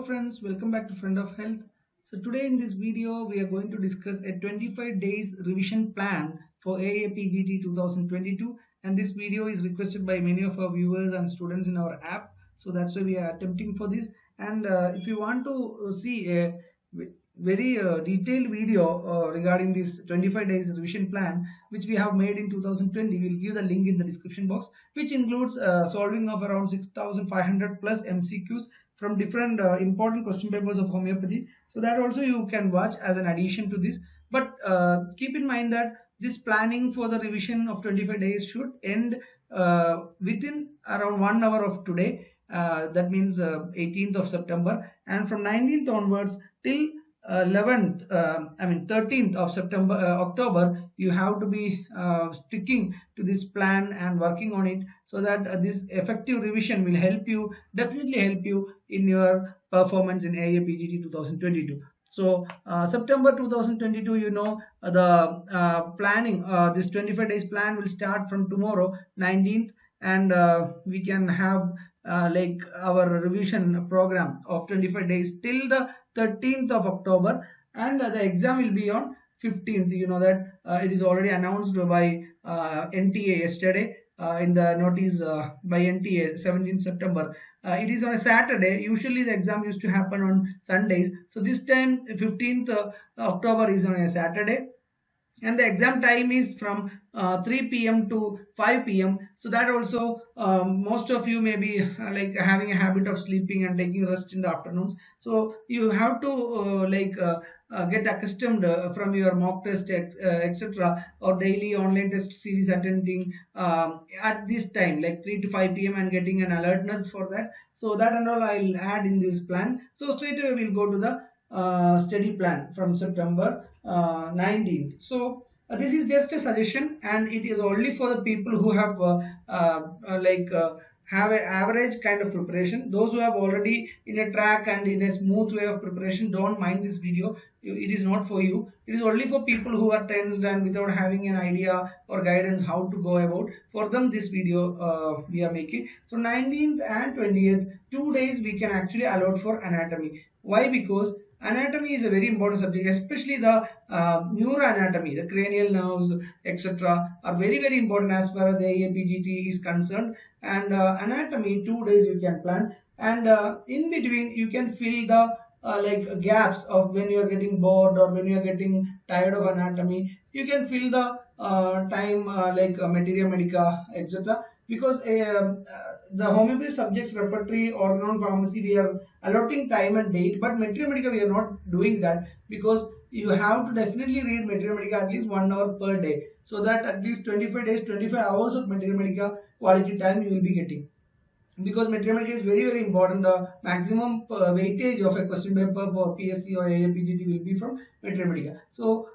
friends, welcome back to Friend of Health. So today in this video we are going to discuss a 25 days revision plan for AAPGT 2022, and this video is requested by many of our viewers and students in our app. So that's why we are attempting for this. And if you want to see a very detailed video regarding this 25 days revision plan which we have made in 2020, we'll give the link in the description box, which includes solving of around 6500 plus MCQs from different important question papers of homeopathy. So that also you can watch as an addition to this. But keep in mind that this planning for the revision of 25 days should end within around 1 hour of today. That means 18th of September, and from 19th onwards till 13th of September, October, you have to be sticking to this plan and working on it, so that this effective revision will help you, definitely help you in your performance in AAPGT 2022. So September 2022, the planning, this 25 days plan will start from tomorrow 19th, and we can have like our revision program of 25 days till the 13th of October, and the exam will be on 15th. You know that it is already announced by NTA yesterday in the notice by NTA 17th September. It is on a Saturday. Usually the exam used to happen on Sundays. So this time 15th October is on a Saturday, and the exam time is from 3 p.m. to 5 p.m. So that also most of you may be like having a habit of sleeping and taking rest in the afternoons. So you have to get accustomed from your mock test, etc., or daily online test series attending at this time, like 3 to 5 p.m., and getting an alertness for that. So that and all I'll add in this plan. So straight away we'll go to the study plan from September 19th. So this is just a suggestion, and it is only for the people who have have an average kind of preparation. Those who have already in a track and in a smooth way of preparation, don't mind this video. It is not for you. It is only for people who are tensed and without having an idea or guidance how to go about. For them, this video we are making. So 19th and 20th, 2 days we can actually allot for anatomy. Why? Because anatomy is a very important subject, especially the neuroanatomy, the cranial nerves, etc., are very important as far as AAPGT is concerned. And anatomy, 2 days you can plan, and in between you can fill the like gaps of when you are getting bored or when you are getting tired of anatomy. You can fill the time materia medica, etc., because the homeopathy subjects repertory, organon pharmacy, we are allotting time and date, but materia medica we are not doing that, because you have to definitely read materia medica at least 1 hour per day, so that at least 25 days, 25 hours of materia medica quality time you will be getting, because materia medica is very important. The maximum weightage of a question paper for PSC or AAPGT will be from materia medica. So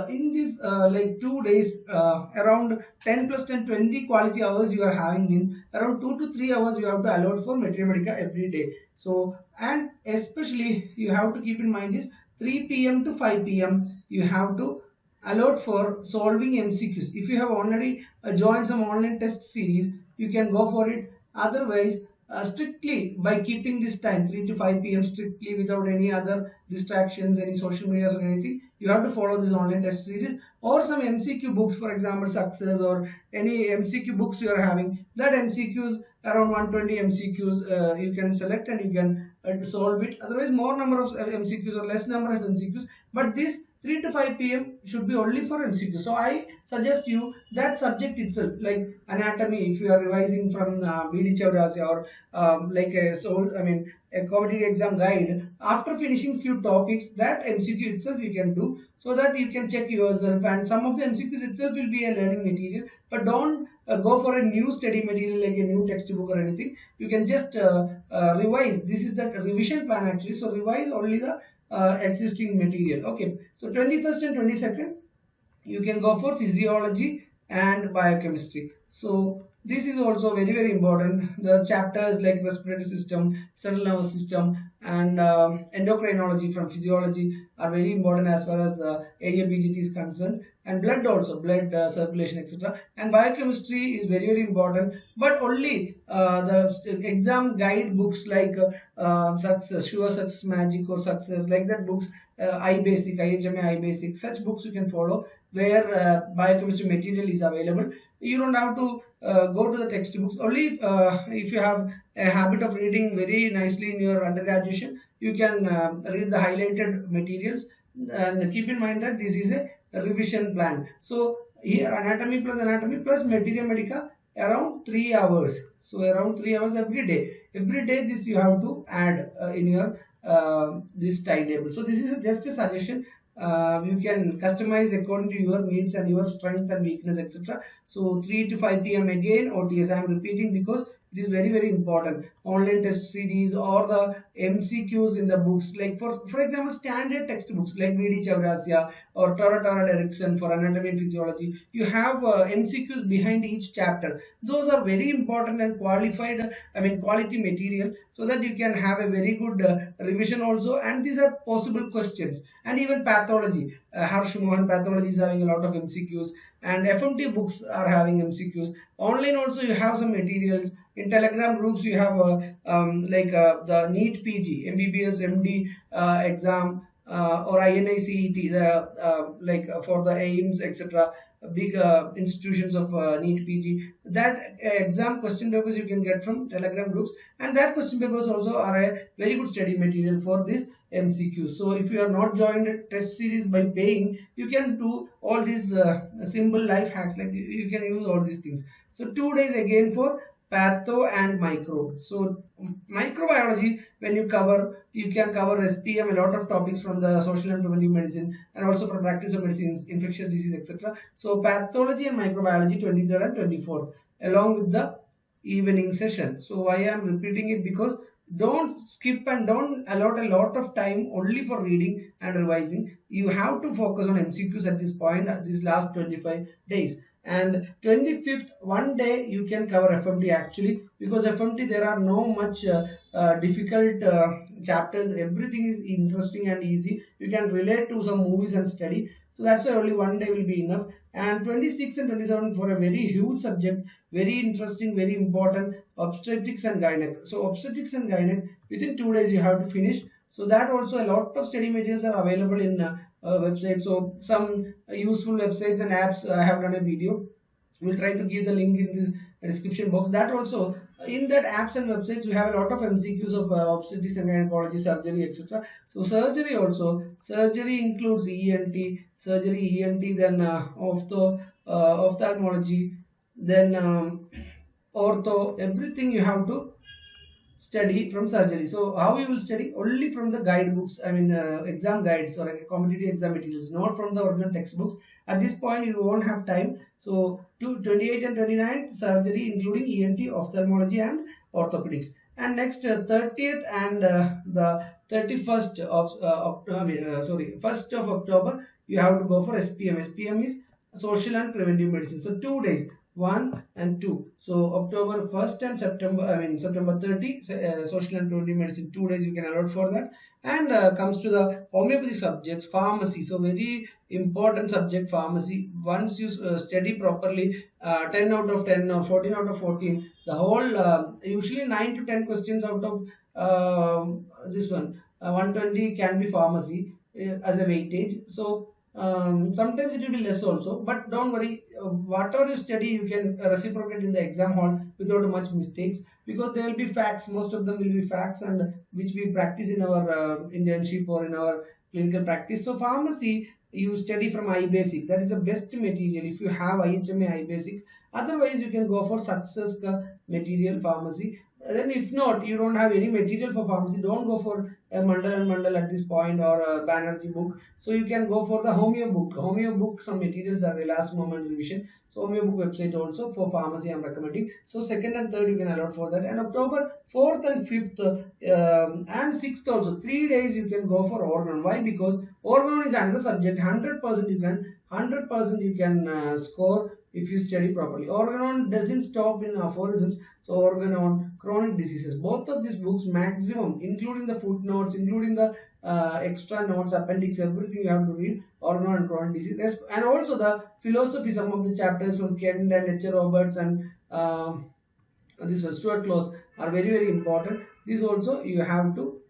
in this 2 days, around 10 plus 10, 20 quality hours you are having, in around 2 to 3 hours you have to allot for materia medica every day. So, and especially you have to keep in mind is 3 p.m. to 5 p.m. you have to allot for solving MCQs. If you have already joined some online test series, you can go for it. Otherwise, strictly by keeping this time 3 to 5 p.m. strictly without any other distractions, any social medias or anything, you have to follow this online test series, or some MCQ books, for example success, or any MCQ books you are having. That MCQs, around 120 MCQs you can select and you can solve it. Otherwise, more number of MCQs or less number of MCQs, but this 3 to 5 p.m. should be only for MCQ. So I suggest you that subject itself, like anatomy, if you are revising from BD Chaudhary or a competitive exam guide, after finishing few topics, that MCQ itself you can do, so that you can check yourself, and some of the MCQs itself will be a learning material. But don't go for a new study material like a new textbook or anything. You can just revise. This is the revision plan actually, so revise only the existing material. Okay, so 21st and 22nd you can go for physiology and biochemistry. So this is also very important. The chapters like respiratory system, central nervous system, and endocrinology from physiology are very important as far as AAPGT is concerned. and blood also, blood circulation, etc. And biochemistry is very very important, but only the exam guide books like success, sure success magic or success, like that books, I basic, IHMA I basic, such books you can follow, where biochemistry material is available. You don't have to go to the textbooks. Only if you have a habit of reading very nicely in your undergraduation, you can read the highlighted materials, and keep in mind that this is a revision plan. So here anatomy plus materia medica around 3 hours. So around 3 hours every day. Every day this you have to add in your this timetable. So this is just a suggestion. You can customize according to your needs and your strength and weakness, etc. So 3 to 5 p.m. again OTS. I am repeating because it is very very important. Online test series or the MCQs in the books, like for example standard textbooks like VD Chaurasya or Tora Derrickson for anatomy and physiology, you have MCQs behind each chapter. Those are very important and qualified, I mean quality material, so that you can have a very good revision also, and these are possible questions. And even pathology, Harsh Mohan pathology is having a lot of MCQs, and FMT books are having MCQs. Online also you have some materials. In Telegram groups you have the NEET PG, MBBS, MD exam, or INICET, for the AIMS, etc. Big institutions of NEET PG. That exam question papers you can get from Telegram groups, and that question papers also are a very good study material for this MCQ. So if you are not joined a test series by paying, you can do all these simple life hacks, like you can use all these things. So 2 days again for patho and micro. So microbiology, when you cover, you can cover SPM, a lot of topics from the social and preventive medicine, and also for practice of medicine, infectious disease, etc. So pathology and microbiology 23rd and 24th, along with the evening session. So why I am repeating it, because don't skip and don't allot a lot of time only for reading and revising. You have to focus on MCQs at this point, these last 25 days. And 25th, one day you can cover FMT actually, because FMT there are no much difficult chapters. Everything is interesting and easy. You can relate to some movies and study. So that's why only one day will be enough. And 26 and 27 for a very huge subject, very interesting, very important, obstetrics and gynec. So obstetrics and gynec, within 2 days you have to finish. So that also a lot of study materials are available in website. So some useful websites and apps, I have done a video. We'll try to give the link in this description box. That also, in that apps and websites, we have a lot of MCQs of obstetrics and gynecology, surgery, etc. So surgery also, surgery includes ENT, surgery, ENT, then ophthalmology, then ortho, everything you have to study from surgery. So how you will study? Only from the guidebooks, I mean exam guides or competitive exam materials, not from the original textbooks. At this point you won't have time. So 28 and 29 surgery including ENT, ophthalmology and orthopedics. And next 30th and the 31st of October, 1st of October, you have to go for SPM. SPM is social and preventive medicine. So 2 days, 1 and 2. So October 1st and September 30, social and preventive medicine, 2 days you can allot for that. And comes to the homeopathy subjects, pharmacy. So very important subject, pharmacy. Once you study properly, 10 out of 10 or 14 out of 14, the whole usually 9 to 10 questions out of this one, 120 can be pharmacy as a weightage. So sometimes it will be less also, but don't worry, whatever you study you can reciprocate in the exam hall without much mistakes, because there will be facts, most of them will be facts, and which we practice in our internship or in our clinical practice. So pharmacy you study from I basic, that is the best material if you have IHMA I basic. Otherwise you can go for success material pharmacy. Then if not, you don't have any material for pharmacy, don't go for a Mandal and Mandal at this point, or a Banerjee book. So you can go for the Homeo book. Homeo book, some materials are the last moment revision. So Homeo book website also for pharmacy I am recommending. So 2nd and 3rd you can allot for that. And October 4th and 5th and 6th also, 3 days you can go for organon. Why? Because organon is another subject. 100% you can score if you study properly. Organon doesn't stop in aphorisms. So organon, chronic diseases, both of these books maximum, including the footnotes, including the extra notes, appendix, everything you have to read. Organ and chronic disease, and also the philosophy. Some of the chapters from Kent and H. Roberts and this one Stuart Close are very important. This also you have to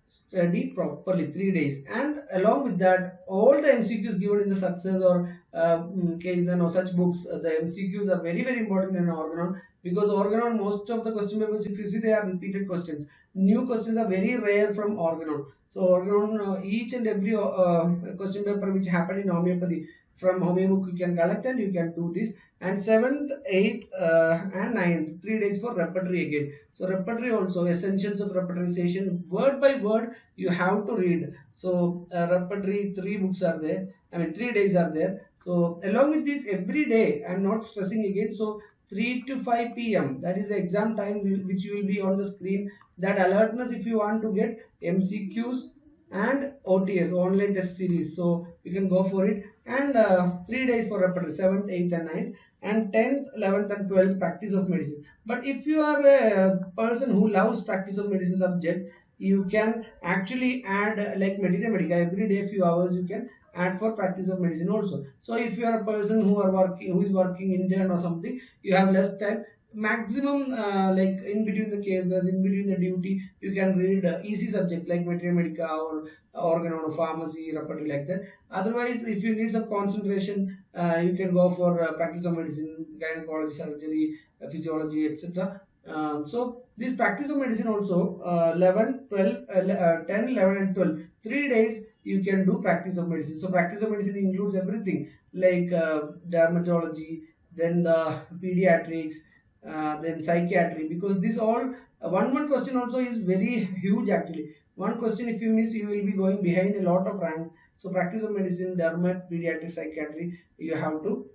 study properly 3 days, and along with that all the MCQs given in the success or case and or such books, the MCQs are very important in organon, because organon, most of the question papers, if you see, they are repeated questions. New questions are very rare from organon. So organon, each and every question paper which happened in homeopathy, from homeo book you can collect and you can do this. And 7th, 8th and 9th, 3 days for repertory again. So repertory also, essentials of repetition, word by word you have to read. So repertory, 3 books are there, I mean 3 days are there. So along with this, every day, I'm not stressing again, so 3 to 5 p.m. that is the exam time which you will be on the screen. That alertness, if you want to get MCQs and OTS, online test series, so you can go for it. And 3 days for repertory, 7th, 8th and 9th, and 10th, 11th and 12th practice of medicine. But if you are a person who loves practice of medicine subject, you can actually add like Medina Medica, every day few hours you can add for practice of medicine also. So if you are a person who is working Indian or something, you have less time, maximum like in between the cases, in between the duty, you can read easy subject like Medina Medica or organ or pharmacy, repertory, like that. Otherwise, if you need some concentration, you can go for practice of medicine, gynecology, surgery, physiology, etc. So this practice of medicine also, 11, 12, 10, 11 and 12, 3 days you can do practice of medicine. So practice of medicine includes everything like dermatology, then the pediatrics, then psychiatry, because this all one question also is very huge actually. One question if you miss, you will be going behind a lot of rank. So practice of medicine, dermat, pediatric, psychiatry, you have to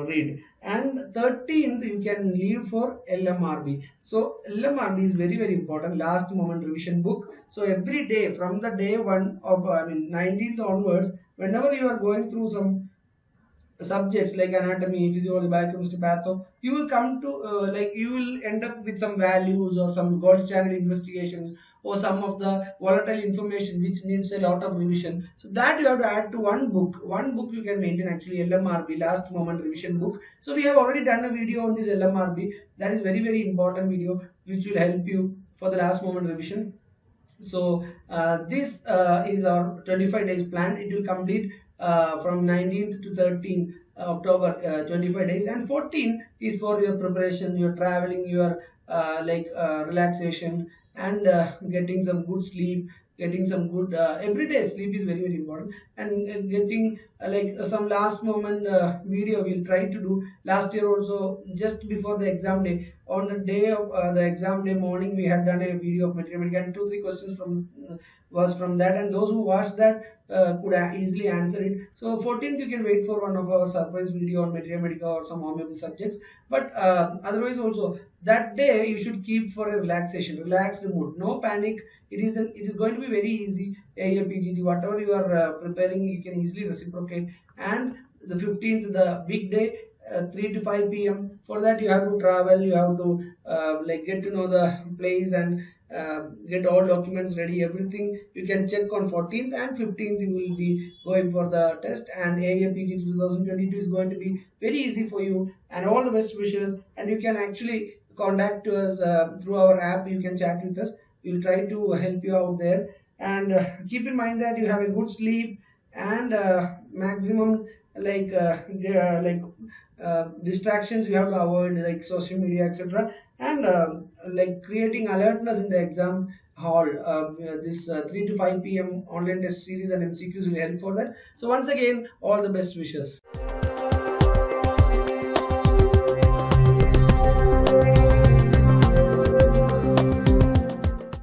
read. And 13th you can leave for LMRB. So LMRB is very important, last moment revision book. So every day from the day 1 of 19th onwards, whenever you are going through some subjects like anatomy, physiology, biochemistry, patho, you will come to like you will end up with some values or some gold standard investigations or some of the volatile information which needs a lot of revision. So that you have to add to one book. One book you can maintain actually, LMRB, last moment revision book. So we have already done a video on this LMRB. That is very important video which will help you for the last moment revision. So this is our 25 days plan. It will complete from 19th to 13th October, 25 days, and 14 is for your preparation, your traveling, your relaxation, and getting some good sleep, getting some good everyday sleep is very important, and getting some last moment video we'll try to do. Last year also, just before the exam day, on the day of the exam day morning, we had done a video of mathematics, and 2-3 questions from was from that, and those who watched that could easily answer it. So 14th you can wait for one of our surprise video on mathematics or some homeopathy subjects. But otherwise also, that day you should keep for a relaxation, relaxed mood, no panic. It is going to be very easy. Aiapgt, whatever you are preparing, you can easily reciprocate. And the 15th, the big day, 3 to 5 p.m. For that you have to travel, you have to get to know the place and get all documents ready, everything you can check on 14th, and 15th you will be going for the test. And Aiapgt 2022 is going to be very easy for you, and all the best wishes. And you can actually contact us through our app, you can chat with us, we'll try to help you out there. And keep in mind that you have a good sleep, and maximum distractions you have to avoid, like social media, etc. And creating alertness in the exam hall. This 3 to 5 p.m. online test series and MCQs will help for that. So once again, all the best wishes.